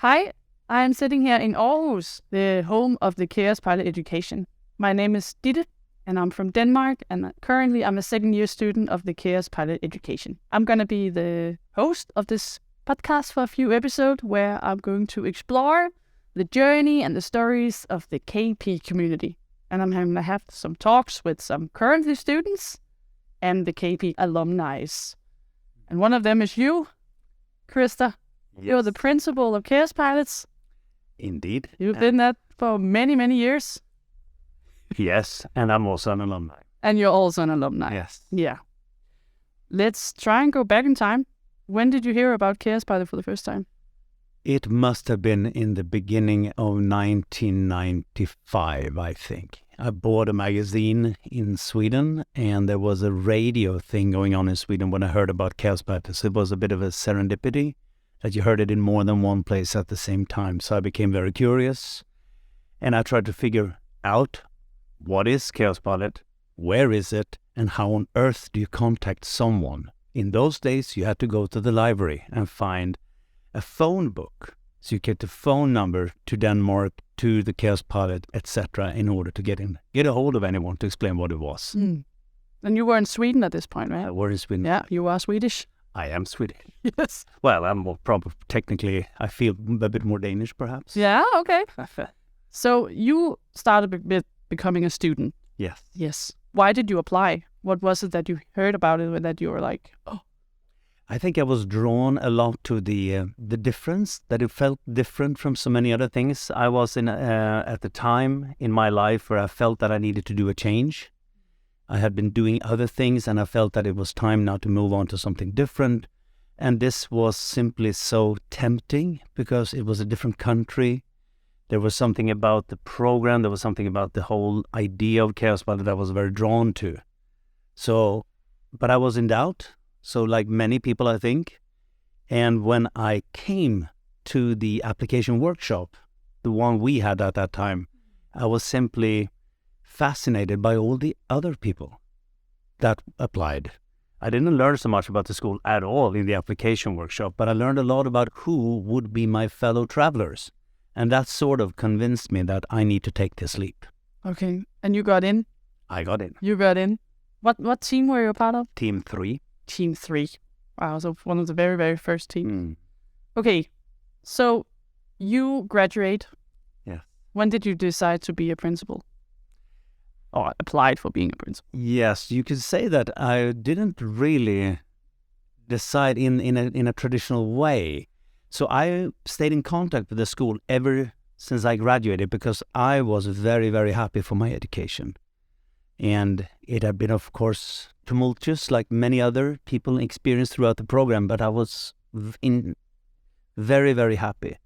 Hi, I am sitting here in Aarhus, the home of the KAOSPILOT education. My name is Ditte, and I'm from Denmark, and currently I'm a second-year student of the KAOSPILOT education. I'm going to be the host of this podcast for a few episodes where I'm going to explore the journey and the stories of the KP community. And I'm going to have some talks with some currently students and the KP alumni. And one of them is you, Christer. Yes. You're the principal of KAOSPILOT. Indeed. You've been that for many, many years. Yes, and I'm also an alumni. And you're also an alumni. Yes. Yeah. Let's try and go back in time. When did you hear about KAOSPILOT for the first time? It must have been in the beginning of 1995, I think. I bought a magazine in Sweden, and there was a radio thing going on in Sweden when I heard about KAOSPILOT. So it was a bit of a serendipity that you heard it in more than one place at the same time. So I became very curious, and I tried to figure out what is KAOSPILOT, where is it, and how on earth do you contact someone? In those days, you had to go to the library and find a phone book. So you get the phone number to Denmark, to the KAOSPILOT, etc., in order to get a hold of anyone to explain what it was. Mm. And you were in Sweden at this point, right? I was in Sweden. Yeah, you are Swedish. I am Swedish. Yes. Well, I'm more probably technically, I feel a bit more Danish, perhaps. Yeah, okay. So you started becoming a student. Yes. Yes. Why did you apply? What was it that you heard about it that you were like, oh? I think I was drawn a lot to the difference, that it felt different from so many other things. I was at the time in my life where I felt that I needed to do a change. I had been doing other things, and I felt that it was time now to move on to something different. And this was simply so tempting because it was a different country. There was something about the program, there was something about the whole idea of KAOSPILOT that I was very drawn to. So, but I was in doubt. So like many people, I think. And when I came to the application workshop, the one we had at that time, I was simply fascinated by all the other people that applied. I didn't learn so much about the school at all in the application workshop, but I learned a lot about who would be my fellow travelers. And that sort of convinced me that I need to take this leap. Okay. And you got in? I got in. You got in. What team were you a part of? Team 3. Team 3. Wow, so one of the very, very first team. Okay, so you graduate. Yes. When did you decide to be a principal? Or applied for being a principal? Yes, you could say that I didn't really decide in a traditional way. So I stayed in contact with the school ever since I graduated because I was very, very happy for my education. And it had been, of course, tumultuous like many other people experienced throughout the program, but I was very, very happy.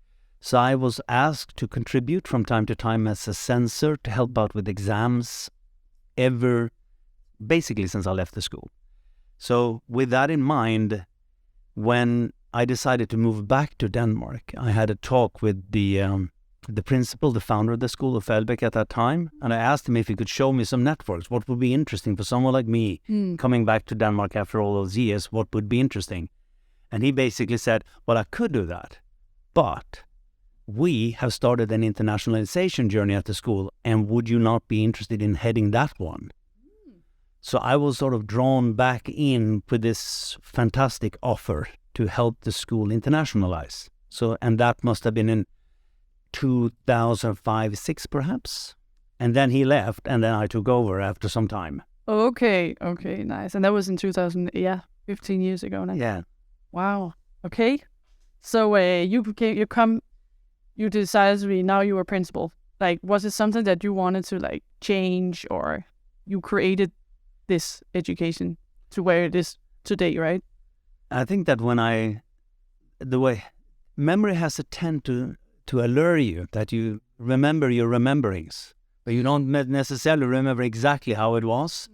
So I was asked to contribute from time to time as a censor to help out with exams basically since I left the school. So with that in mind, when I decided to move back to Denmark, I had a talk with the principal, the founder of the school of Fælbæk at that time, and I asked him if he could show me some networks. What would be interesting for someone like me coming back to Denmark after all those years? What would be interesting? And he basically said, well, I could do that, but we have started an internationalization journey at the school, and would you not be interested in heading that one? So I was sort of drawn back in with this fantastic offer to help the school internationalize. So, and that must have been in 2005-06 perhaps. And then he left, and then I took over after some time. Okay, nice. And that was in 2000, 15 years ago now. Yeah. Wow. Okay. So you decided to be, now you were principal. Like, was it something that you wanted to like change, or you created this education to where it is today, right? I think that the way memory has a tendency to allure you, that you remember your rememberings, but you don't necessarily remember exactly how it was.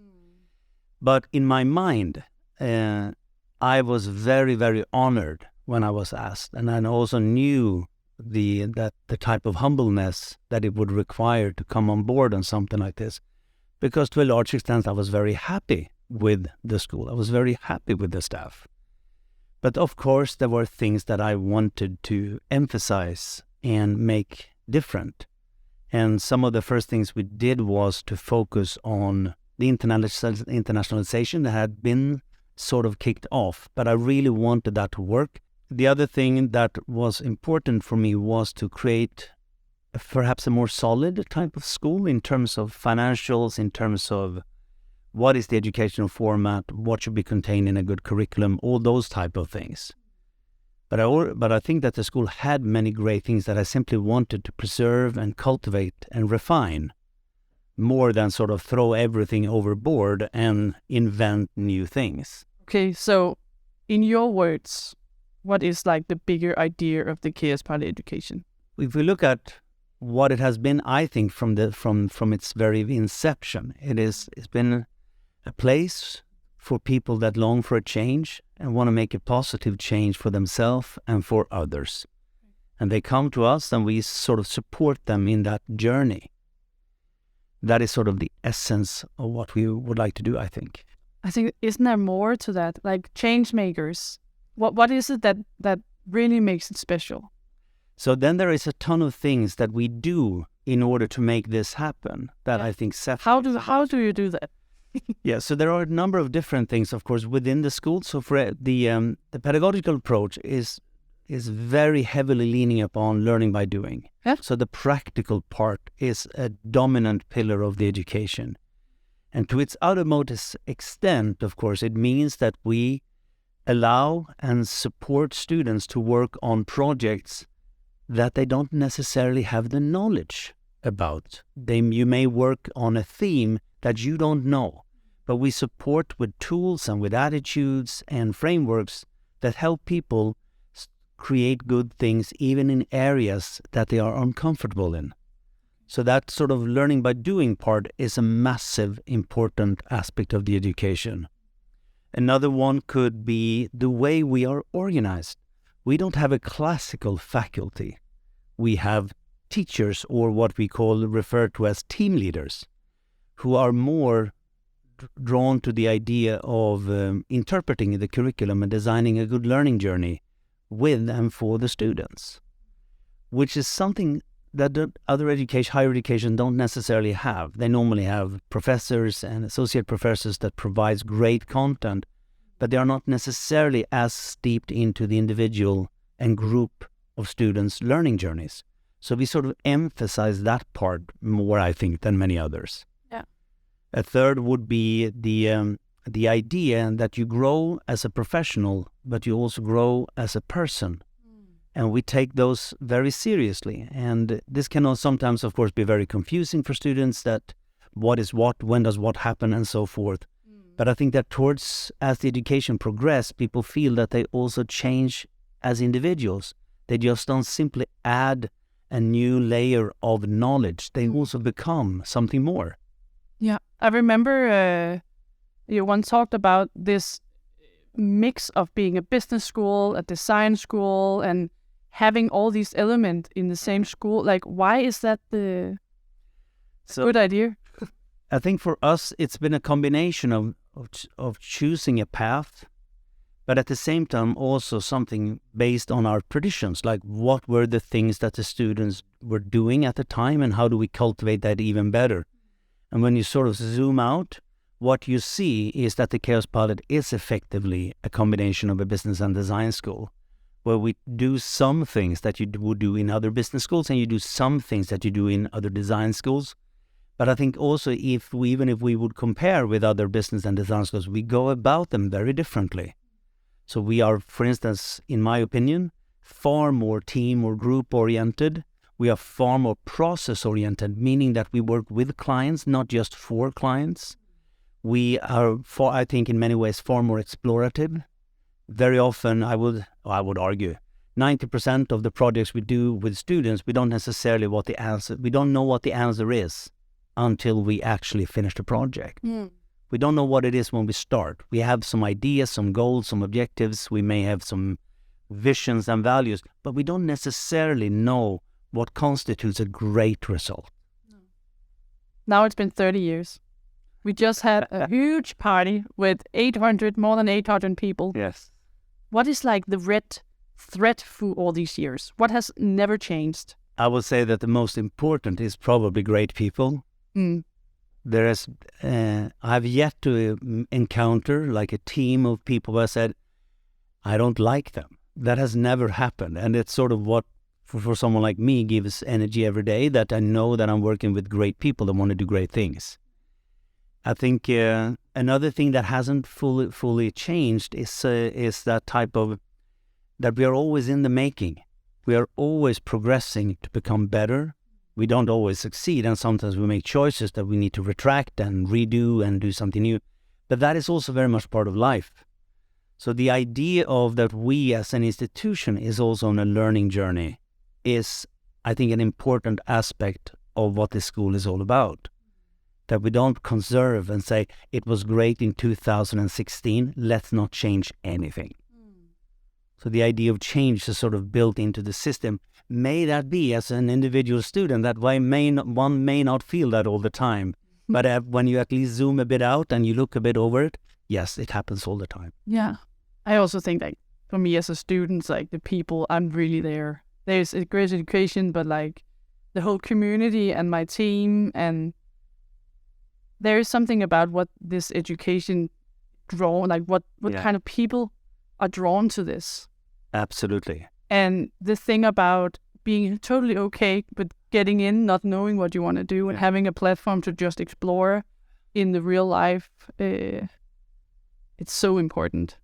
But in my mind, I was very, very honored when I was asked, and I also knew the type of humbleness that it would require to come on board on something like this, because to a large extent I was very happy with the school. I was very happy with the staff. But of course, there were things that I wanted to emphasize and make different. And some of the first things we did was to focus on the internationalization that had been sort of kicked off, but I really wanted that to work. The other thing that was important for me was to create perhaps a more solid type of school in terms of financials, in terms of what is the educational format, what should be contained in a good curriculum, all those type of things. But I think that the school had many great things that I simply wanted to preserve and cultivate and refine, more than sort of throw everything overboard and invent new things. Okay, so in your words, what is like the bigger idea of the KAOSPILOT education? If we look at what it has been, I think from its very inception, it's been a place for people that long for a change and want to make a positive change for themselves and for others. And they come to us and we sort of support them in that journey. That is sort of the essence of what we would like to do, I think. I think, isn't there more to that? Like change makers, what is it that really makes it special? So then there is a ton of things that we do in order to make this happen that I think How do you do that? Yeah, so there are a number of different things, of course, within the school. So for the pedagogical approach is very heavily leaning upon learning by doing. Yeah. So the practical part is a dominant pillar of the education. And to its uttermost extent, of course, it means that we allow and support students to work on projects that they don't necessarily have the knowledge about. You may work on a theme that you don't know, but we support with tools and with attitudes and frameworks that help people create good things even in areas that they are uncomfortable in. So that sort of learning by doing part is a massive, important aspect of the education. Another one could be the way we are organized. We don't have a classical faculty. We have teachers, or what we refer to as team leaders, who are more drawn to the idea of interpreting the curriculum and designing a good learning journey with and for the students, which is something that the other higher education don't necessarily have. They normally have professors and associate professors that provides great content, but they are not necessarily as steeped into the individual and group of students' learning journeys. So we sort of emphasize that part more, I think, than many others. Yeah. A third would be the idea that you grow as a professional, but you also grow as a person. And we take those very seriously. And this can sometimes, of course, be very confusing for students, that what is what, when does what happen, and so forth. But I think that as the education progresses, people feel that they also change as individuals. They just don't simply add a new layer of knowledge. They also become something more. Yeah, I remember you once talked about this mix of being a business school, a design school, and having all these elements in the same school. Like, why is that the good idea? I think for us, it's been a combination of choosing a path, but at the same time also something based on our traditions, like what were the things that the students were doing at the time and how do we cultivate that even better. And when you sort of zoom out, what you see is that the KAOSPILOT is effectively a combination of a business and design school, where we do some things that you would do in other business schools and you do some things that you do in other design schools. But I think also even if we would compare with other business and design schools, we go about them very differently. So we are, for instance, in my opinion, far more team or group oriented. We are far more process oriented, meaning that we work with clients, not just for clients. We are, I think, in many ways, far more explorative. Very often, I would argue, 90% of the projects we do with students, we don't necessarily we don't know what the answer is until we actually finish the project. We don't know what it is when we start. We have some ideas, some goals, some objectives. We may have some visions and values, but we don't necessarily know what constitutes a great result. Now it's been 30 years. We just had a huge party with more than 800 people. Yes. what is like the red thread through all these years? What has never changed? I would say that the most important is probably great people. There is, I've yet to encounter like a team of people where I said, I don't like them. That has never happened. And it's sort of what, for someone like me, gives energy every day, that I know that I'm working with great people that want to do great things. I think another thing that hasn't fully changed is that type of, that we are always in the making. We are always progressing to become better. We don't always succeed, and sometimes we make choices that we need to retract and redo and do something new. But that is also very much part of life. So the idea of that we as an institution is also on a learning journey is, I think, an important aspect of what this school is all about. That we don't conserve and say, it was great in 2016, let's not change anything. So the idea of change is sort of built into the system. May that be, as an individual student, that one may not feel that all the time. But when you at least zoom a bit out and you look a bit over it, yes, it happens all the time. Yeah. I also think like for me as a student, like the people, I'm really there. There's a great education, but like the whole community and my team, and there is something about what this education what kind of people are drawn to this. Absolutely. And the thing about being totally okay with getting in, not knowing what you want to do, and having a platform to just explore in the real life, it's so important.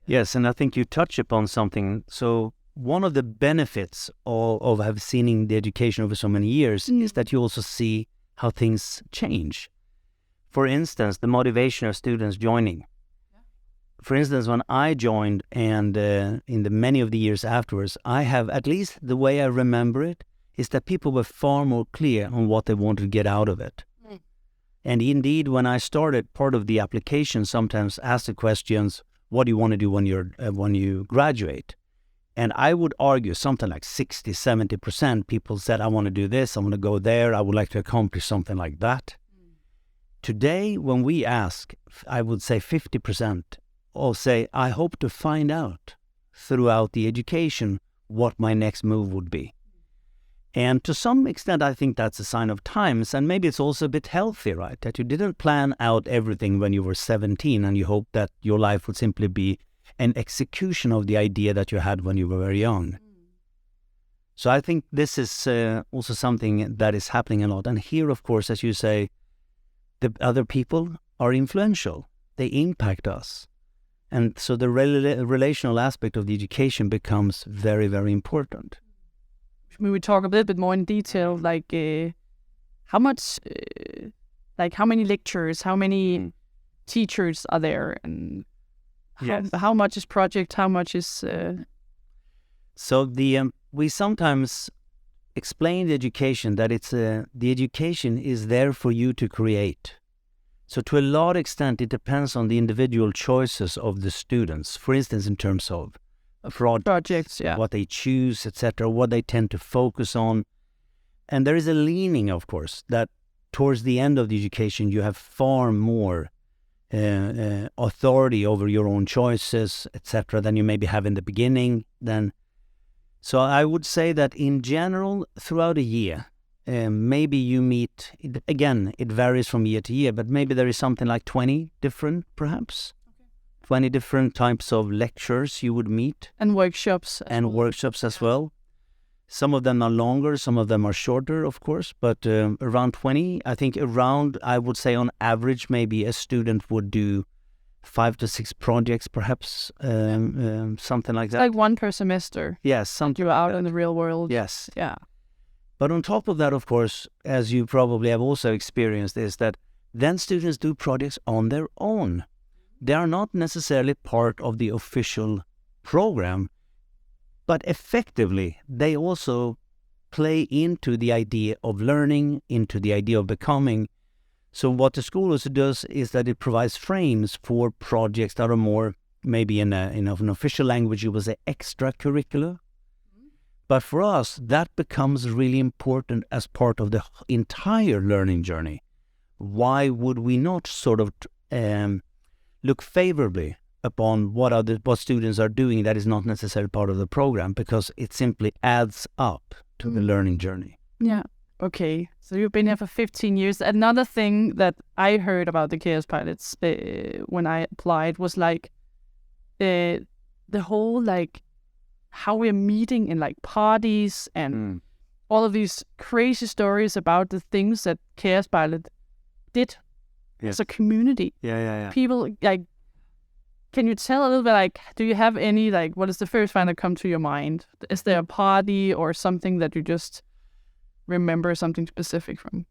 Yes, and I think you touch upon something. So one of the benefits of have seen the education over so many years is that you also see how things change. For instance, the motivation of students joining. For instance, when I joined, and in the many of the years afterwards, I have, at least the way I remember it, is that people were far more clear on what they wanted to get out of it. And indeed, when I started, part of the application sometimes asked the questions, what do you want to do when you graduate? And I would argue something like 60-70% people said, I want to do this, I want to go there, I would like to accomplish something like that. Today, when we ask, I would say 50% or say, I hope to find out throughout the education what my next move would be. And to some extent, I think that's a sign of times, and maybe it's also a bit healthy, right? That you didn't plan out everything when you were 17 and you hoped that your life would simply be an execution of the idea that you had when you were very young. So I think this is also something that is happening a lot. And here, of course, as you say, the other people are influential. They impact us. And so the relational aspect of the education becomes very, very important. When we talk a little bit more in detail, like how much, how many lectures, how many teachers are there, and how much is project, how much is... So we sometimes explain the education that it's the education is there for you to create. So to a large extent, it depends on the individual choices of the students. For instance, in terms of projects, what they choose, etc., what they tend to focus on. And there is a leaning, of course, that towards the end of the education, you have far more authority over your own choices, etc., than you maybe have in the beginning. So I would say that in general, throughout a year, maybe you meet, again, it varies from year to year, but maybe there is something like 20 different, perhaps. 20 different types of lectures you would meet. And workshops. Workshops as well. Some of them are longer, some of them are shorter, of course, but around 20. I think I would say on average, maybe a student would do 5 to 6 projects, perhaps, something like that. Like one per semester. Yes. Something you're out in the real world. Yes. Yeah. But on top of that, of course, as you probably have also experienced, is that then students do projects on their own. They are not necessarily part of the official program, but effectively, they also play into the idea of learning, into the idea of becoming. So what the school also does is that it provides frames for projects that are more, maybe in an official language, you would say extracurricular. But for us, that becomes really important as part of the entire learning journey. Why would we not sort of look favorably upon what students are doing that is not necessarily part of the program, because it simply adds up to the learning journey. Yeah. Okay. So you've been here for 15 years. Another thing that I heard about the Chaos Pilots when I applied was like the whole like how we're meeting in like parties and all of these crazy stories about the things that Chaos Pilot did as a community. Yeah. People like, can you tell a little bit like, do you have any like, what is the first one that comes to your mind? Is there a party or something that you just remember something specific from?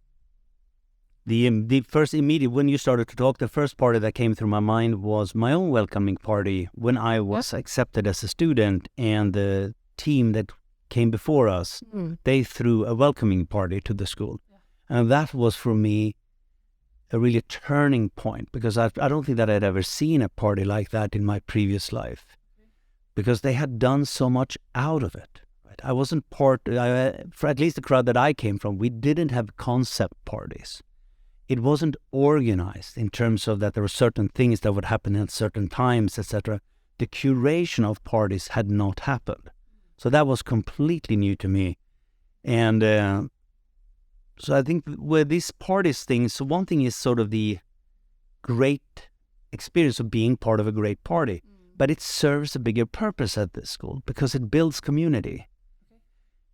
The first immediate, when you started to talk, the first party that came through my mind was my own welcoming party when I was accepted as a student, and the team that came before us, they threw a welcoming party to the school. And that was for me a really turning point, because I don't think that I'd ever seen a party like that in my previous life, because they had done so much out of it. Right? I wasn't for at least the crowd that I came from, we didn't have concept parties. It wasn't organized in terms of that there were certain things that would happen at certain times, etc. The curation of parties had not happened. So that was completely new to me. And so I think with these parties things, one thing is sort of the great experience of being part of a great party, but it serves a bigger purpose at this school because it builds community.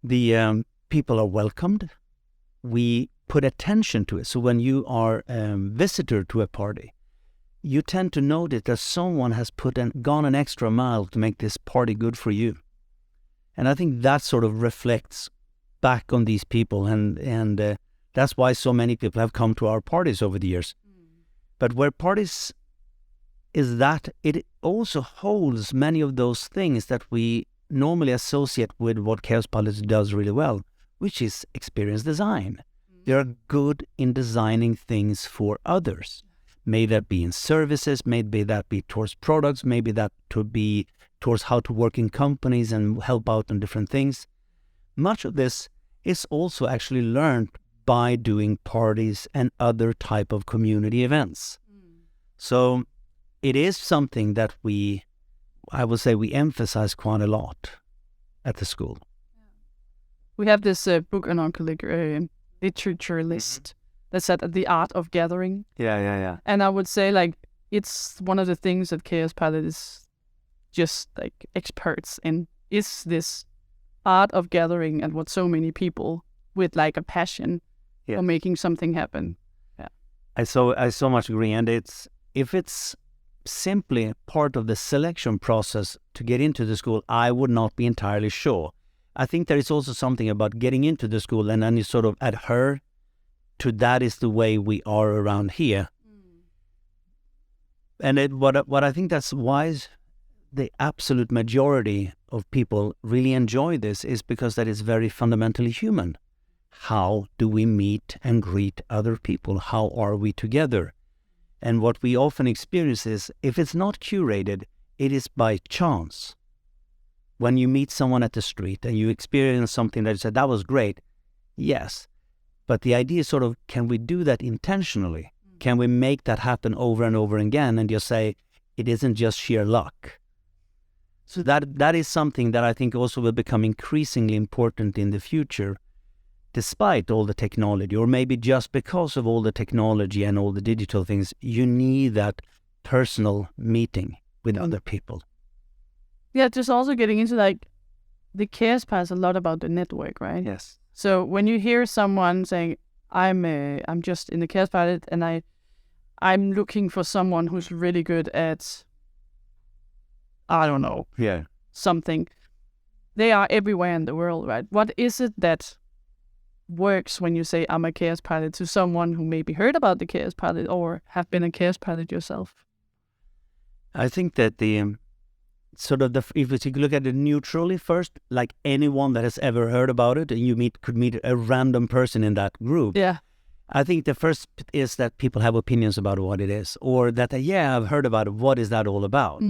The people are welcomed. We put attention to it. So when you are a visitor to a party, you tend to notice that someone has gone an extra mile to make this party good for you. And I think that sort of reflects back on these people, and that's why so many people have come to our parties over the years. But where parties is that it also holds many of those things that we normally associate with what KAOSPILOT does really well, which is experience design. They are good in designing things for others. May that be in services, maybe that be towards products, maybe that to be towards how to work in companies and help out on different things. Much of this is also actually learned by doing parties and other type of community events. So it is something that I would say we emphasize quite a lot at the school. We have this book on our literature list that said The Art of Gathering. Yeah. And I would say like it's one of the things that KAOSPILOT is just like experts in, is this art of gathering, and what so many people with like a passion for making something happen. Yeah, I so much agree. And if it's simply part of the selection process to get into the school, I would not be entirely sure. I think there is also something about getting into the school and then you sort of adhere to that is the way we are around here. And what I think that's why the absolute majority of people really enjoy this is because that is very fundamentally human. How do we meet and greet other people? How are we together? And what we often experience is, if it's not curated, it is by chance. When you meet someone at the street and you experience something that you said, that was great, yes. But the idea is sort of, can we do that intentionally? Can we make that happen over and over again and just say, it isn't just sheer luck? So that is something that I think also will become increasingly important in the future, despite all the technology, or maybe just because of all the technology and all the digital things. You need that personal meeting with other people. Yeah, just also getting into like the chaos part is a lot about the network, right? Yes. So when you hear someone saying, I'm just in the chaos pilot and I'm looking for someone who's really good at, I don't know, something. They are everywhere in the world, right? What is it that works when you say I'm a chaos pilot to someone who maybe heard about the chaos pilot or have been a chaos pilot yourself? I think that if you look at it neutrally first, like anyone that has ever heard about it, and you could meet a random person in that group. Yeah. I think the first is that people have opinions about what it is, or that, I've heard about it. What is that all about?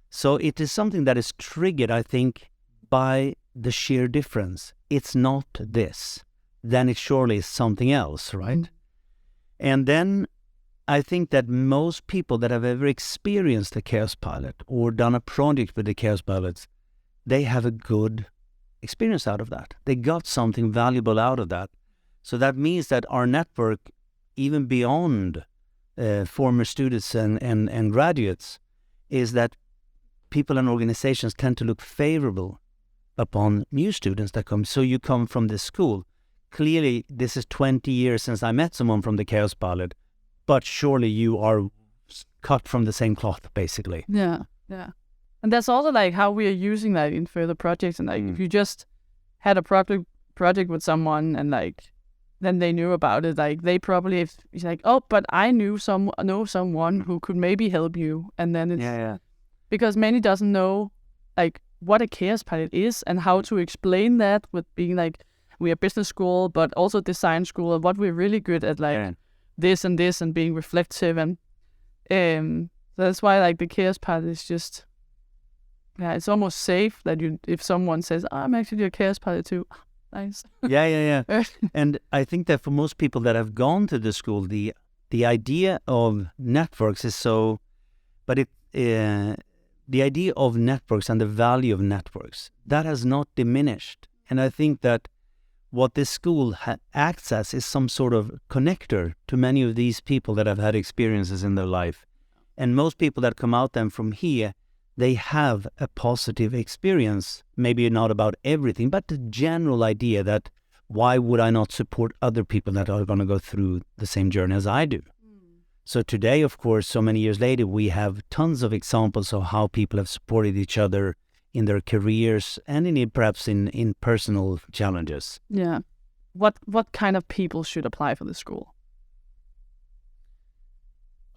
So it is something that is triggered, I think, by the sheer difference. It's not this. Then it surely is something else, right? And then I think that most people that have ever experienced the Chaos Pilot or done a project with the Chaos Pilots, they have a good experience out of that. They got something valuable out of that. So that means that our network, even beyond former students and graduates, is that people and organizations tend to look favorable upon new students that come. So you come from this school. Clearly, this is 20 years since I met someone from the Chaos Pilot, but surely you are cut from the same cloth, basically. Yeah. And that's also like how we are using that in further projects. And like, if you just had a project with someone and like, then they knew about it, like they probably, if it's like, oh, but I know someone who could maybe help you. And then it's, because many doesn't know like what a Chaos Pilot is and how to explain that with being like, we are business school, but also design school, and what we're really good at, like this and this, and being reflective. And that's why like the Chaos Pilot is just, it's almost safe that if someone says, oh, I'm actually a Chaos Pilot too. Nice. Yeah. And I think that for most people that have gone to the school, the idea of networks is so, but the idea of networks and the value of networks, that has not diminished. And I think that what this school acts as is some sort of connector to many of these people that have had experiences in their life. And most people that come out then from here, they have a positive experience, maybe not about everything, but the general idea that why would I not support other people that are going to go through the same journey as I do? So today, of course, so many years later, we have tons of examples of how people have supported each other in their careers and perhaps in personal challenges. Yeah. What kind of people should apply for the school?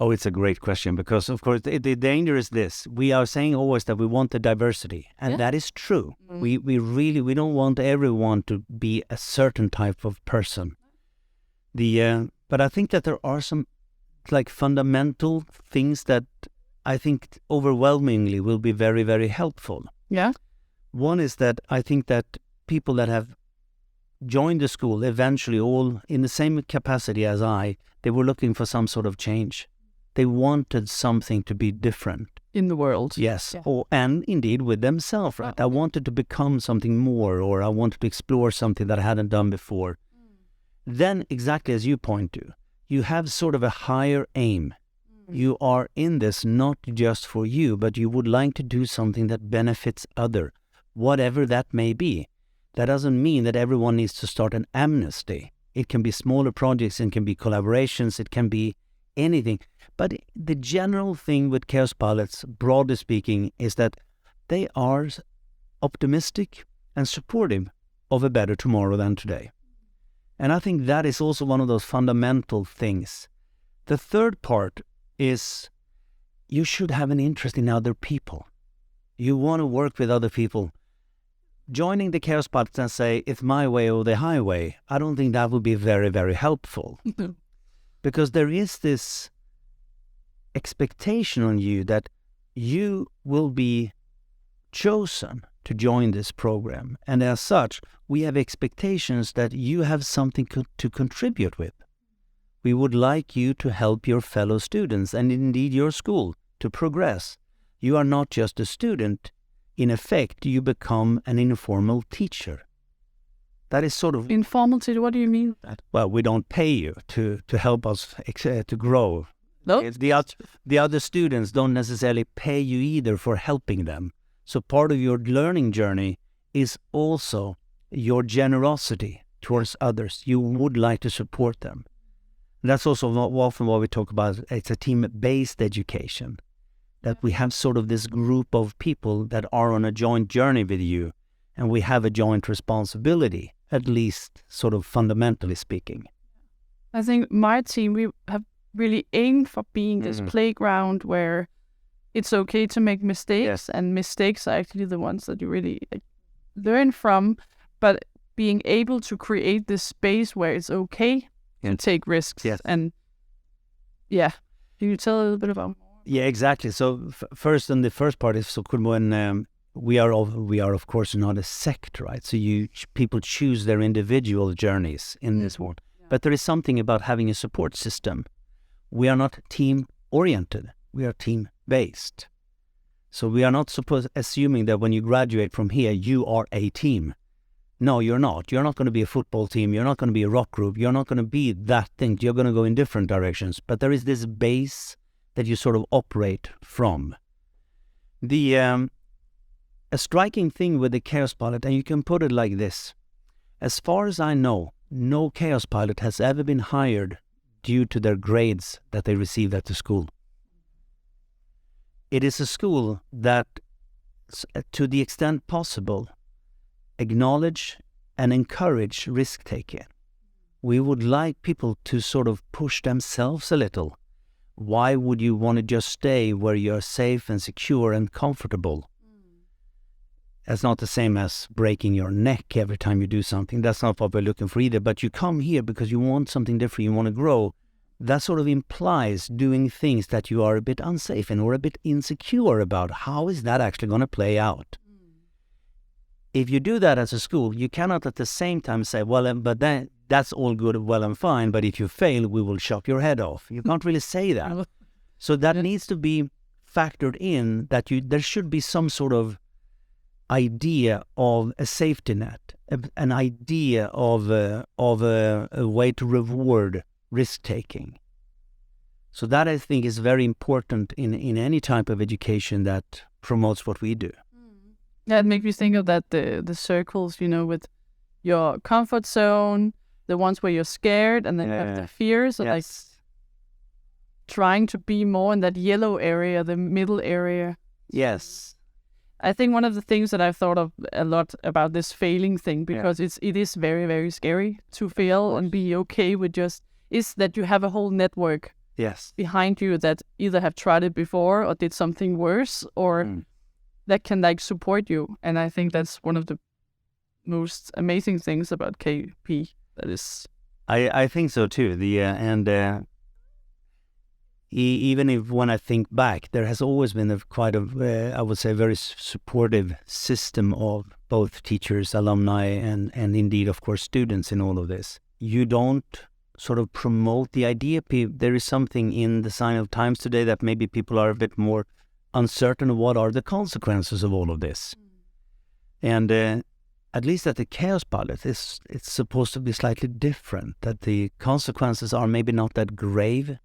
Oh, it's a great question, because, of course, the danger is this. We are saying always that we want the diversity, and that is true. We really don't want everyone to be a certain type of person. But I think that there are some like fundamental things that I think overwhelmingly will be very, very helpful. Yeah. One is that I think that people that have joined the school eventually, all in the same capacity as they were looking for some sort of change. They wanted something to be different. In the world. Yes. Yeah. And indeed with themselves, right? I wanted to become something more, or I wanted to explore something that I hadn't done before. Then, exactly as you point to, you have sort of a higher aim. You are in this not just for you, but you would like to do something that benefits other, whatever that may be. That doesn't mean that everyone needs to start an amnesty. It can be smaller projects, it can be collaborations, it can be anything. But the general thing with Chaos Pilots, broadly speaking, is that they are optimistic and supportive of a better tomorrow than today. And I think that is also one of those fundamental things. The third part is you should have an interest in other people. You want to work with other people. Joining the Chaos Pilots and say, it's my way or the highway, I don't think that would be very, very helpful. Because there is this expectation on you that you will be chosen to join this program. And as such, we have expectations that you have something to contribute with. We would like you to help your fellow students and indeed your school to progress. You are not just a student. In effect, you become an informal teacher. That is sort of... Informal teacher, what do you mean? Well, we don't pay you to help us to grow. No? The other students don't necessarily pay you either for helping them. So part of your learning journey is also your generosity towards others. You would like to support them. That's also often what we talk about. It's a team-based education. That we have sort of this group of people that are on a joint journey with you, and we have a joint responsibility, at least sort of fundamentally speaking. I think my team, we have really aimed for being this playground where it's okay to make mistakes, and mistakes are actually the ones that you really learn from, but being able to create this space where it's okay to take risks. Yes. And can you tell a little bit about? Yeah, exactly. So first, and the first part is so cool when we are of course not a sect, right? So people choose their individual journeys in this world, but there is something about having a support system we are not team-oriented. We are team-based. So we are not assuming that when you graduate from here, you are a team. No, you're not. You're not going to be a football team. You're not going to be a rock group. You're not going to be that thing. You're going to go in different directions. But there is this base that you sort of operate from. A striking thing with the Chaos Pilot, and you can put it like this. As far as I know, no Chaos Pilot has ever been hired due to their grades that they received at the school. It is a school that, to the extent possible, acknowledge and encourage risk-taking. We would like people to sort of push themselves a little. Why would you want to just stay where you're safe and secure and comfortable? That's not the same as breaking your neck every time you do something. That's not what we're looking for either. But you come here because you want something different, you want to grow. That sort of implies doing things that you are a bit unsafe in or a bit insecure about. How is that actually going to play out? If you do that as a school, you cannot at the same time say, well, but that's all good, well and fine, but if you fail, we will chop your head off. You can't really say that. So that needs to be factored in, that there should be some sort of idea of a safety net, an idea of a way to reward risk-taking. So that, I think, is very important in any type of education that promotes what we do. Yeah, it makes me think of that, the circles, with your comfort zone, the ones where you're scared, and then you have the fears. So like trying to be more in that yellow area, the middle area. Yes. I think one of the things that I've thought of a lot about this failing thing, because it is very, very scary to fail and be okay with is that you have a whole network behind you that either have tried it before or did something worse, or that can support you. And I think that's one of the most amazing things about KP. That is, I think so too. Even if when I think back, there has always been I would say, very supportive system of both teachers, alumni, and indeed, of course, students in all of this. You don't sort of promote the idea. There is something in the sign of times today that maybe people are a bit more uncertain of what are the consequences of all of this. And at least at the Chaos Pilot, it's supposed to be slightly different, that the consequences are maybe not that grave.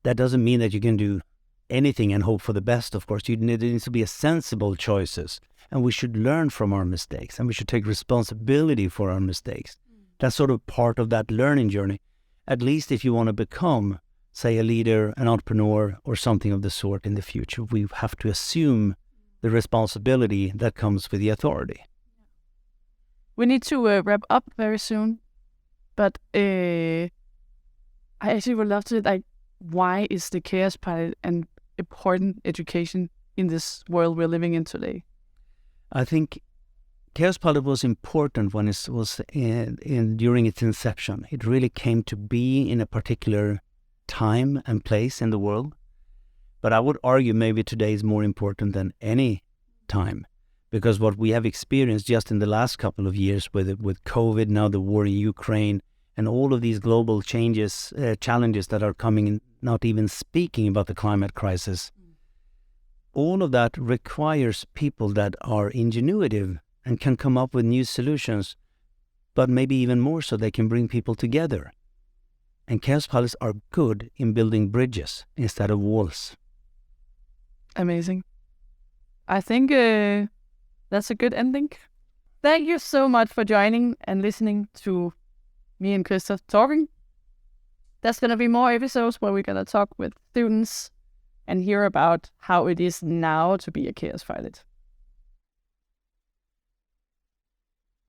That doesn't mean that you can do anything and hope for the best, of course. There needs to be sensible choices, and we should learn from our mistakes, and we should take responsibility for our mistakes. That's sort of part of that learning journey, at least if you want to become, say, a leader, an entrepreneur, or something of the sort in the future. We have to assume the responsibility that comes with the authority. We need to wrap up very soon, but I actually would love to, why is the Chaos Pilot an important education in this world we're living in today? I think Chaos Pilot was important when it was during its inception. It really came to be in a particular time and place in the world. But I would argue maybe today is more important than any time, because what we have experienced just in the last couple of years with COVID, now the war in Ukraine, and all of these global challenges that are coming in, not even speaking about the climate crisis, all of that requires people that are ingenuitive and can come up with new solutions, but maybe even more so they can bring people together. And Chaos Pilots are good in building bridges instead of walls. Amazing. I think that's a good ending. Thank you so much for joining and listening to me and Christer talking. There's going to be more episodes where we're going to talk with students and hear about how it is now to be a Chaos Pilot.